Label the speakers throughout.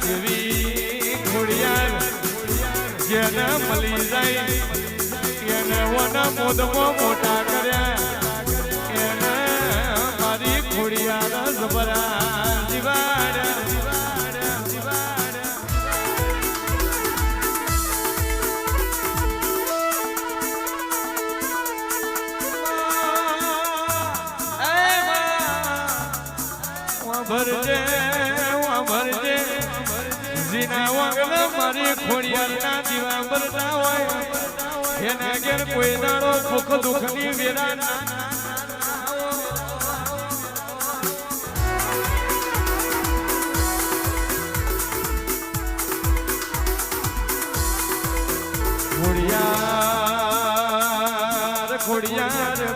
Speaker 1: જેવી ઘોડિયાર જેને મળી જાય એને વના મોદમાં મોટા કર્યા એને મારી ઘોડિયાર જબરા જીવાડ ભરજે જીના વાગલા મારી ખોડિયારના દીવા ભરતા હોય એના ઘેર કોઈ દાડો સુખ દુઃખની વેરા ના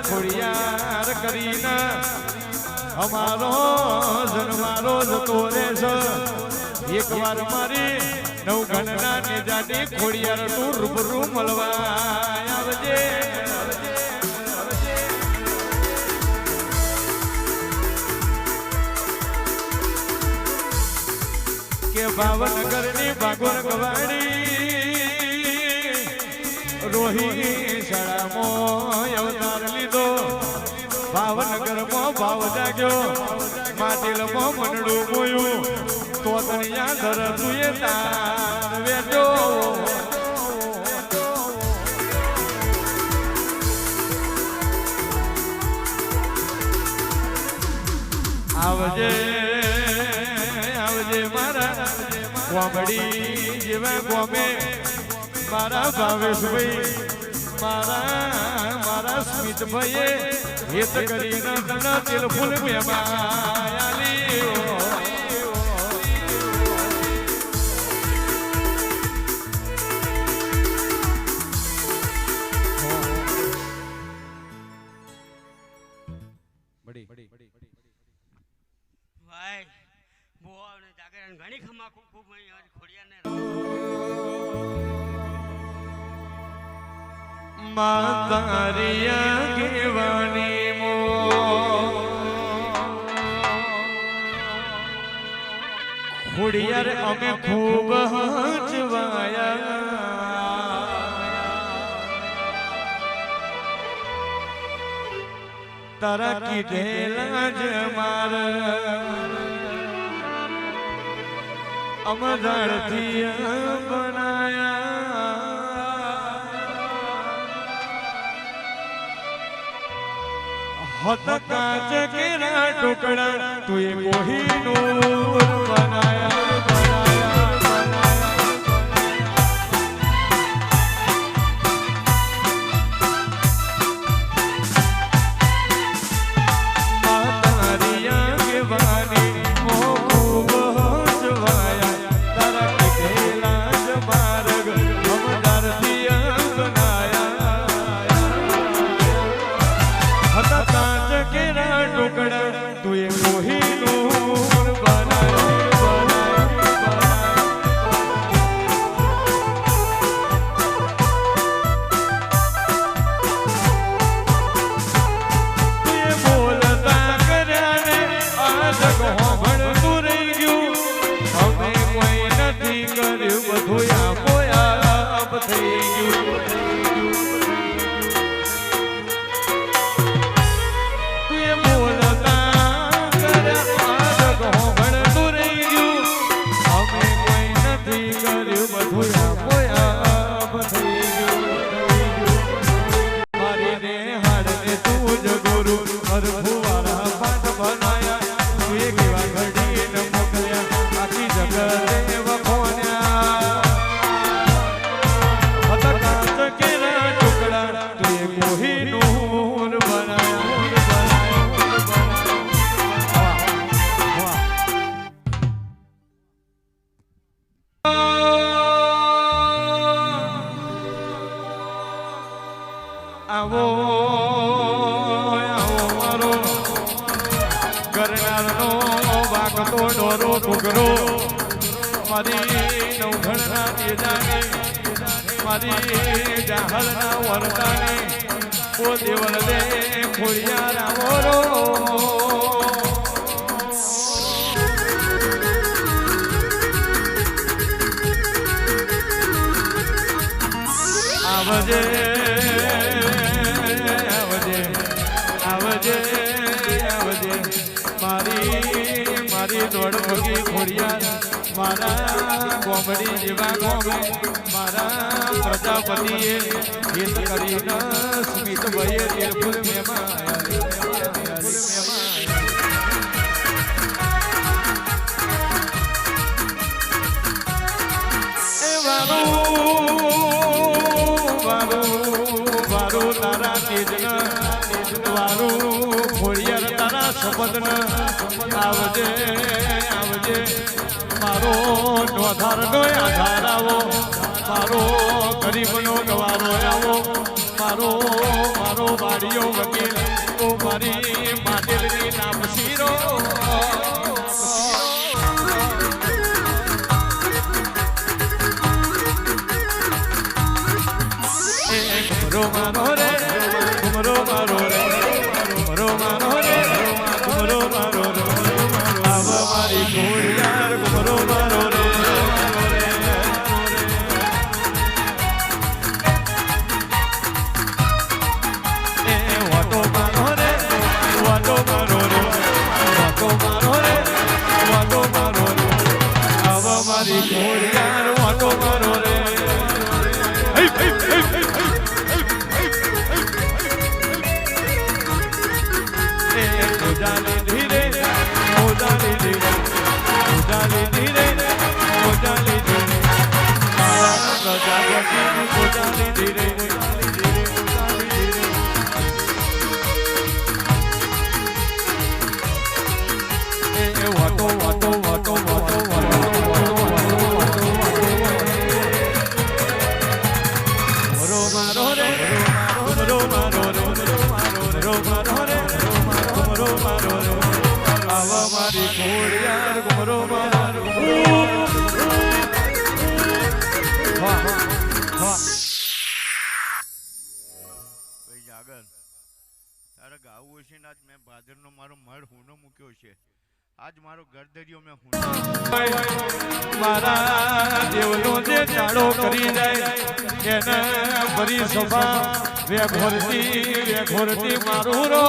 Speaker 1: ખોડિયાર કરીને અમારો જન્મારો જતો રહેશે એક વાર મારી નવઘણના નેજાની ખોડિયાર તું રૂબરૂ મળવા આવજે કે ભાવનગરની ભાગોર ગવાડી રોહિણી શાળામાં અવતાર લીધો ભાવનગરમાં ભાવ જાગ્યો માટેલમાં મનડું બોયું તો તણિયા ધર તુએ તાર વેજો આવજે આવજે મારા કોમડી જેવા ગોમે મારા ભાવેશભાઈ મારા સ્મિત ભાઈએ હેત કરીને તને તેલ ફૂલ મેમાયાલી
Speaker 2: ભાઈ બોને જાગરણ ઘણી ખમા ખૂબ ખોડિયાને
Speaker 1: માતારિયા કેવાની મો ખોડિયાર અમે ખૂબ હચવાયા તારા કીધેલા જ માર અમદારથી બનાયા હત કાચ કેરા ટુકડા તુએ કોહિનૂર બનાયા આવો આવો મારો કરનારનો વાગતો ડોરો ઘૂઘરો મારી નવઘણના તેજાને મારી જાહલના વરદાને ઓ દેવલ દે ખોડિયાર આવરો આવજે આવજે આવજે આવજે મારી દોડ ભગી ખોડિયાર મારા ગોમડી જેવા ગોમે મારા પ્રજાપતિએ હિત કરીને સ્મિત ભયે દિલફુલ વારું તારા તેજના વારું ખોડિયાર તારા શપથન આવજે આવજે મારો નોધારનો આધાર આવો મારો ગરીબનો ગવારો આવો મારો વાડીઓ વકીલ ઓ મારી માટેલની નામ શીરો મારો રે ઘુમરો મારો રે ઘુમરો મારો રે ઘુમરો મારો રે આવ મારી ખોડિયાર ઘુમરો મારો રે વાટો મારો રે વાટો મારો રે વાટો મારો રે વાટો મારો રે આવ મારી ખોડિયાર વાટો મારો રે મોજાલી ધીરે મોજાલી ધીરે મોજાલી ધીરે મોજાલી ધીરે પ્રજાપતિ મોજાલી ધીરે મોજાલી ધીરે મોજાલી ધીરે એ વાટો વાટો વાટો વાટો વાટો મારો રે મારો મારો રે મારો રે આવા મારી ખોડિયાર ઘુમરો મારો
Speaker 3: જાગર તારે ગાવું હશે ને આજ મેં ભાદરનો મારો મળ હુનો મૂક્યો છે આજ મારો ગરદરિયો મેં
Speaker 1: મારા દેવનો જે ચાળો કરી જાય એને ભરી સભા વેઘોરતી મારું રો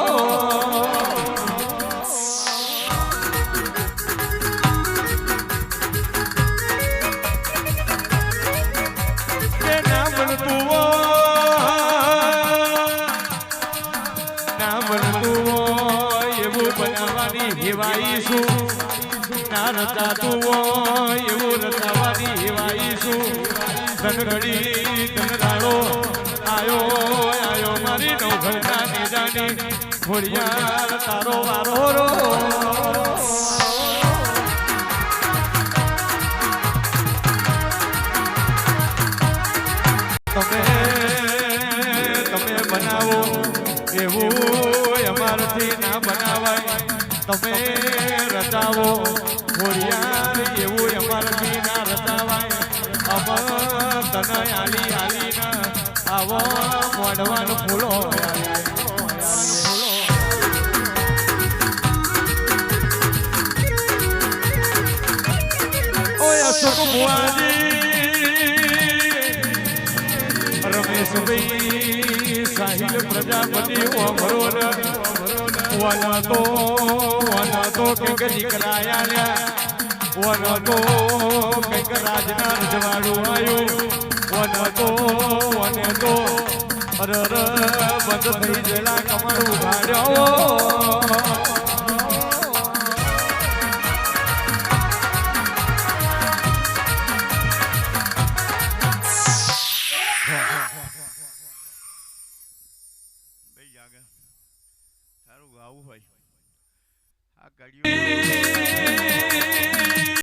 Speaker 1: એવું બનાવવાની હેવાઈશું ના રચાતું હોય એવું રચાવાની હેવાઈશું ધનગડી ધનરાળો આયો મારી નવઘરના નેજાની ખોડિયાર તારો વારો રો તમે બનાવો એવું અમારથી ના બનાવાય તમે રચાવો ખોડિયાર એવું અમારથી ના રચાવાય તને આલી ના આવો મોઢવાનું ફૂલો ઓય અશોક મુઆજી રમેશભાઈ સાહિલ પ્રજાપતિ ઓમરો વન તો કંઈક દીકરાયા વન તો કંઈક રાજના રજવાડું આવ્યું વન તો અરર બંધ થઈ ગયેલા કમર ઉઘાડ્યો
Speaker 3: સારું ગાવું હોય આ કડિયું